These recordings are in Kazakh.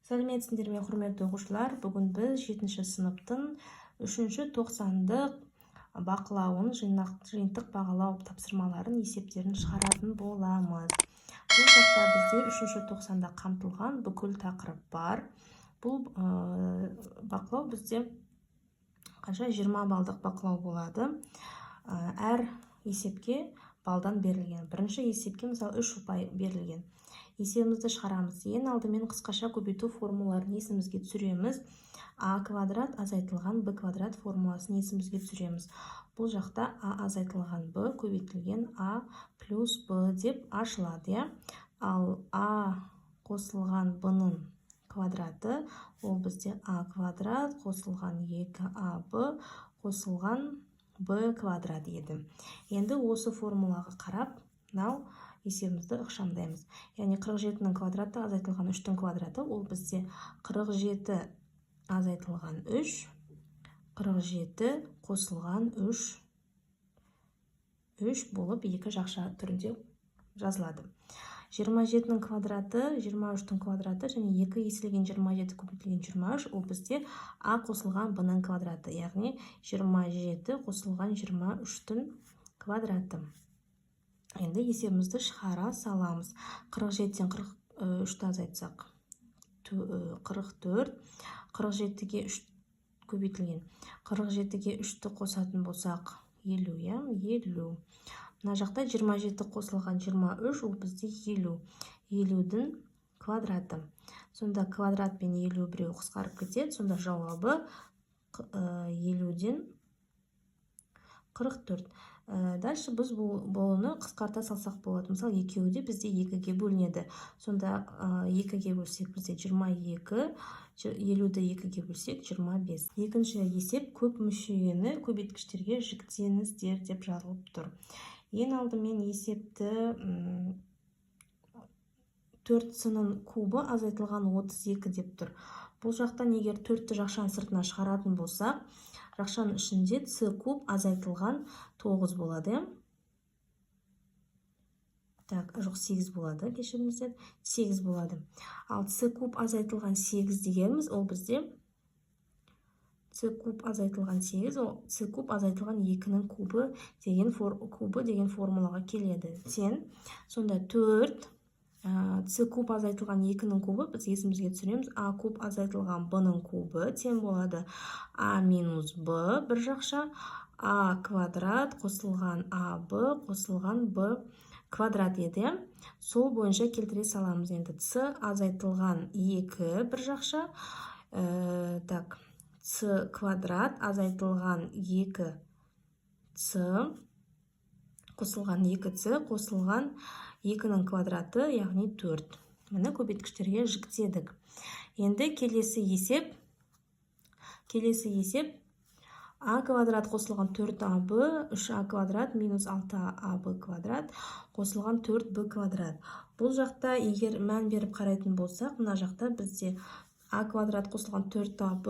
Сәлеметсіңдер ме, құрметті оқушылар. Бүгін біз 7-ші сыныптың 3-ші тоқсандық бақылауын, жиынтық бағалау тапсырмаларын, есептерін шығаратын боламыз. Бұл жақта бізде 3-ші тоқсанда қамтылған бүкіл тақырып бар. Бұл бақылау бізде қанша 20 балдық бақылау болады. Әр есепке балдан берілген. Бірінші есепке мысалы 3 ұпай берілген. Есебімізді шығарамыз. Ең алдымен қысқаша көбейту формулаларын есімізге түсіреміз. А квадрат азайтылған Б квадрат формуласын есімізге түсіреміз. Бұл жақта А азайтылған Б көбейтілген А плюс Б деп ашылады. Ал А қосылған Б-ның квадраты, ол бізде А квадрат қосылған 2АБ қосылған Б квадрат еді. Енді осы формулаға қарап, есебімізді ықшамдаймыз. Яғни 47-ның квадраты азайтылған 3-тің квадраты, ол бізде 47 азайтылған 3, 47 қосылған 3 болып екі жақша түрінде жазылады. 27-ның квадраты, 23-тің квадраты және 2 еселген 27 көбейтілген 23, ол бізде А қосылған Б-ның квадраты, яғни 27 қосылған 23-тің квадраты. Енді есебімізді шығара саламыз. 47-тен 43-ті азайтсақ 44, 47-ге 3 көбейтілген. 47-ге 3-ті қосатын болсақ 50, 50. Мына жақта 27 қосылған 23, ол бізде 50. 50-дің квадраты. Сонда квадрат пен 50 біреу қысқарып кетеді. Сонда жауабы 50-ден 44. Дальше біз бұны қысқарта салсақ болады. Мысалы, екеуі де бізде 2-ге бөлінеді. Сонда 2-ге бөлсек бізде 22, 50-ді 2-ге бөлсек 25. Екінші есеп көп мүшені көбейткіштерге жіктеңіздер деп жазылып тұр. Ең алдымен есепті 4-сінің кубы азайтылған 32 деп тұр. Бұл жақтан егер 4-ті жақшаның сыртына шығаратын болсақ, жақшаның ішінде С куб азайтылған 9 болады. Жоқ, 8 болады, кешіріңіздер, 8 болады. Ал С куб азайтылған 8 дегеніміз, ол бізде С куб азайтылған 8, ол С куб азайтылған 2-ның кубы деген формулаға келеді. Тен, сонда 4, С куб азайтылған 2-ның кубы, біз есімізге түсіреміз. А куб азайтылған Б-ның кубы тен болады А минус Б бір жақша, А квадрат қосылған АБ қосылған Б квадрат еді. Сол бойынша келтіре саламыз. Енді С азайтылған 2 бір жақша, С квадрат азайтылған 2С қосылған 2С қосылған 2-ның квадраты, яғни 4. Мені көбейткіштерге жіктедік. Енді келесі есеп А квадрат қосылған 4АБ, 3А квадрат минус 6АБ квадрат қосылған 4Б квадрат. Бұл жақта егер мән беріп қарайтын болсақ, мына жақта бізде А квадрат қосылған 4АБ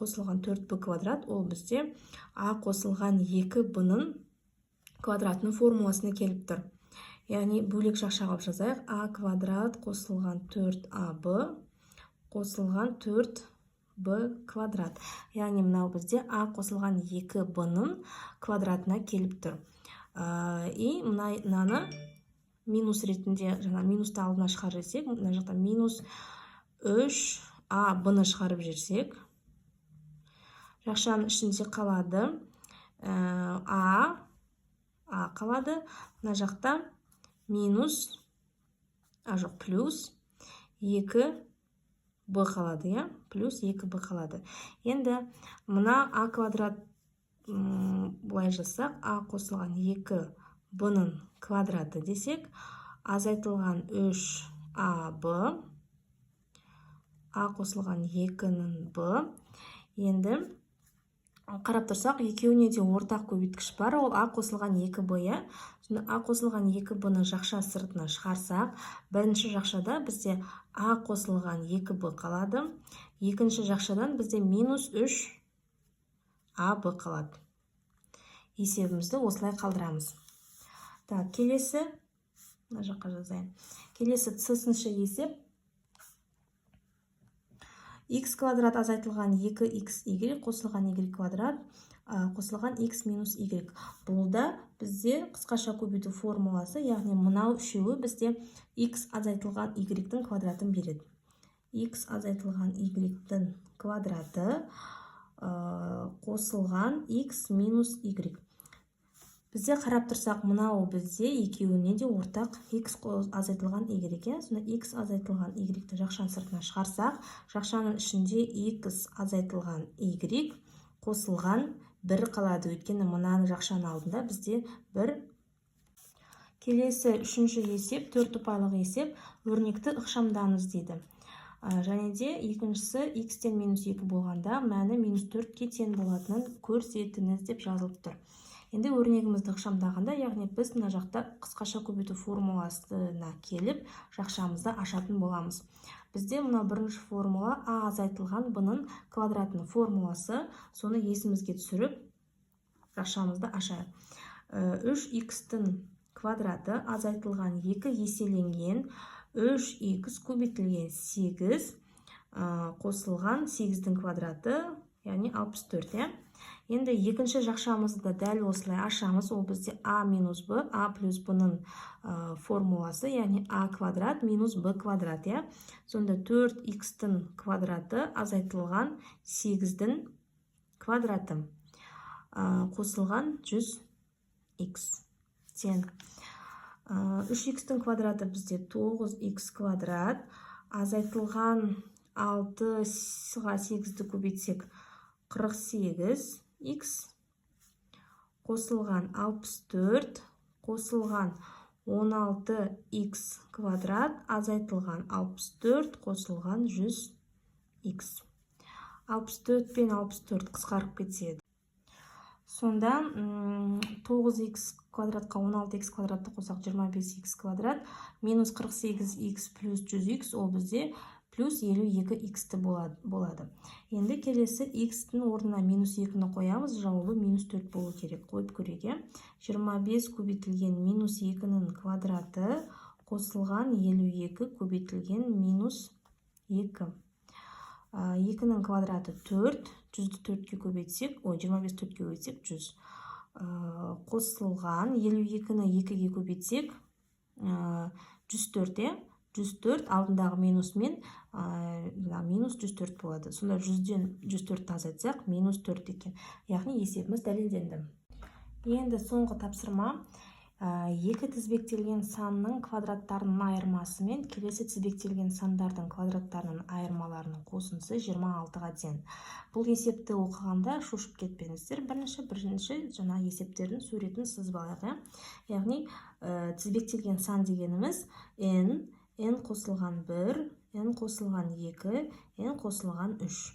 қосылған 4Б квадрат, ол бізде А қосылған 2Б-ның квадратының формуласына келіп тұр. Яғни бөлек жақшаға жазайық. А квадрат қосылған 4АБ қосылған 4Б квадрат. Яғни мынау бізде А қосылған 2Б-ның квадратына келіп тұр. И мынаны минус ретінде, минусты алдына шығарып жіберсек, мына жақта минус 3А Б-ны шығарып жіберсек, жақшаның ішінде қалады А қалады. Мына жақта минус, плюс 2Б қалады, плюс 2Б қалады. Енді мына А квадрат бұлай жасақ, А қосылған 2Б-ның квадраты десек, азайтылған 3АБ, А қосылған 2-ның Б. Енді қарап тұрсақ, екеуіне де ортақ көбейткіш бар, ол А қосылған 2Б. Сонда А қосылған 2Б-ны жақша сыртына шығарсақ, бірінші жақшада бізде А қосылған 2Б қалады. Екінші жақшадан бізде минус 3АБ қалады. Есебімізді осылай қалдырамыз. Келесі, мына жаққа жазайын. Келесі С-сыншы есеп x квадрат азайтылған 2xy қосылған y квадрат қосылған x минус y. Бұл да бізде қысқаша көбейту формуласы, яғни мынау үшеуі бізде x азайтылған y-тің квадратын береді. X азайтылған y-тің квадраты қосылған x минус y. Бізде қарап тұрсақ, мынау бізде екеуіне де ортақ x азайтылған y. Сонда x азайтылған y-ті жақшаның сыртына шығарсақ, жақшаның ішінде x азайтылған y қосылған 1 қалады. Өйткені мынаны жақшаның алдында бізде 1. Келесі үшінші есеп, 4 ұпайлық есеп, өрнекті ықшамдаңыз дейді. Және де екіншісі x-тен минус 2 болғанда мәні минус 4-ке тең болатынын көрсетіңіз деп жазылып тұр. Енді өрнегімізді ықшамдағанда, яғни біз мына жақта қысқаша көбейту формуласына келіп, жақшамызды ашатын боламыз. Бізде мына бірінші формула а азайтылған b-ның квадратының формуласы, соны есімізге түсіріп, жақшамызды ашайық. 3x-тің квадраты азайтылған 2 еселенген 3x көбейтілген 8 қосылған 8-дің квадраты, яғни 64. Енді екінші жақшамызды дәл осылай ашамыз. Ол бізде а минус b, а плюс b-ның формуласы, яғни а квадрат минус b квадрат. Сонда 4x-тің квадраты азайтылған 8-дің квадраты қосылған 100x тең. 3x-тің квадраты бізде 9x квадрат азайтылған 6-ға 8-ді көбейтсек 48x қосылған 64 қосылған 16x квадрат азайтылған 64 қосылған 100x. 64 пен 64 қысқарып кетеді. Сонда 9x квадратқа 16x квадратты қосақ 25x квадрат минус 48x плюс 100x ол бізде плюс 52x болады. Енді келесі x-тің орнына минус 2-ні қоямыз, жауабы минус 4 болу керек. Қойып көреге. 25 көбейтілген минус 2-ның квадраты қосылған 52 көбейтілген минус 2. 2-ның квадраты 4, 100-ді 4-ке көбейтсек, 25 4-ке көбейтсек 100. Қосылған 52-ні 2-ге көбейтсек 104. 104 алдындағы минусмен минус 104 болады. Сонда 100-ден 104-ті азайтсақ минус 4 екен. Яғни есебіміз дәлелденді. Енді соңғы тапсырма. Екі тізбектелген санның квадраттарының айырмасы мен келесі тізбектелген сандардың квадраттарының айырмаларының қосындысы 26-ға тең. Бұл есепті оқығанда шошып кетпеңіздер. Бірінші жаңа есептердің суретін сызып алайық. Яғни тізбектелген сан дегеніміз n қосылған 1, n қосылған 2, n қосылған 3.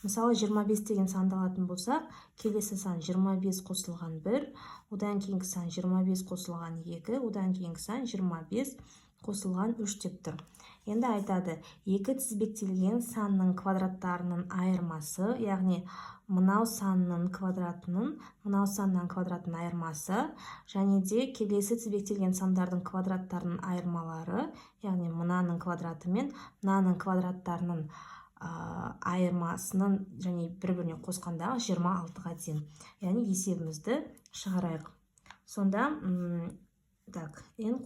Мысалы 25 деген санды алатын болсақ, келесі сан 25 қосылған 1, одан кейінгі сан 25 қосылған 2, одан кейінгі сан 25 қосылған 3 деп тұр. Енді айтады, екі тізбектелген санның квадраттарының айырмасы, яғни мынау санның квадратының, мынау санның квадратының айырмасы, және де келесі тізбектелген сандардың квадраттарының айырмалары, яғни мынаның квадраты мен мынаның квадраттарының айырмасының және бір-біріне қосқандағы 26-ға тең. Яғни есебімізді шығарайық. Сонда n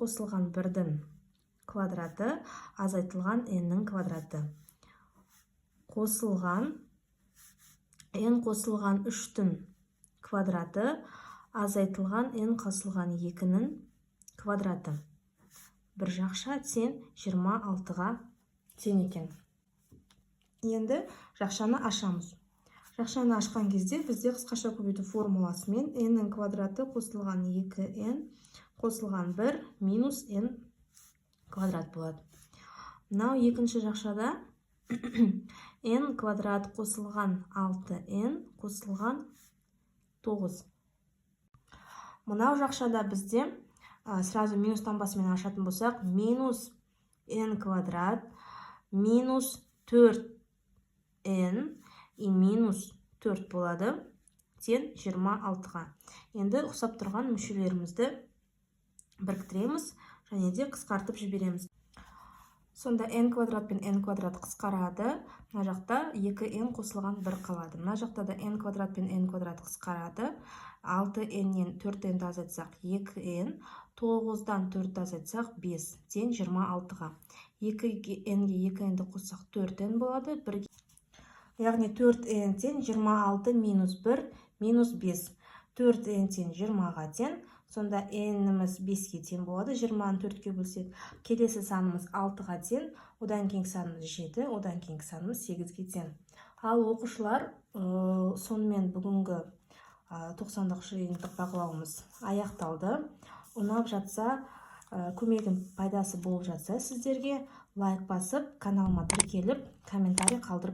қосылған 1-дің квадраты азайтылған n-ның квадраты қосылған n қосылған 3-тің квадраты азайтылған n қосылған 2-нің квадраты. Бір жақша тең 26-ға тең екен. Енді жақшаны ашамыз. Жақшаны ашқан кезде бізде қысқаша көбейту формуласымен n-нің квадраты қосылған 2n қосылған 1 минус n квадрат болады. Мынау екінші жақшада n квадрат қосылған 6n қосылған 9. Мынау жақшада бізде сразу минус таңбасымен ашатын болсақ, минус n квадрат минус 4n и минус 4 болады, тең 26-ға. Енді ұқсап тұрған мүшелерімізді біріктіреміз және де қысқартып жібереміз. Сонда n квадрат пен n квадрат қысқарады. Мына жақта 2n қосылған 1 қалады. Мына жақта да n квадрат пен n квадрат қысқарады. 6n-нен 4n-ді азайтсақ 2n, 9-дан 4-ді азайтсақ 5, тең 26-ға. 2n-ге 2n-ді қоссақ 4n болады. Яғни 4n тең 26 минус 1 минус 5. 4n тең 20-ға тең. Сонда n-іміз 5-ге тең болады. 20-ны 4-ке бөлсек, келесі санымыз 6-ға тең, одан кейінгі санымыз 7, одан кейінгі санымыз 8-ге тең. Ал оқушылар, сонымен бүгінгі 90-дық жиынтық бағалауымыз аяқталды. Ұнап жатса, көмегім пайдасы болып жатса сіздерге лайк басып, каналыма тіркеліп, комментарий қалдырып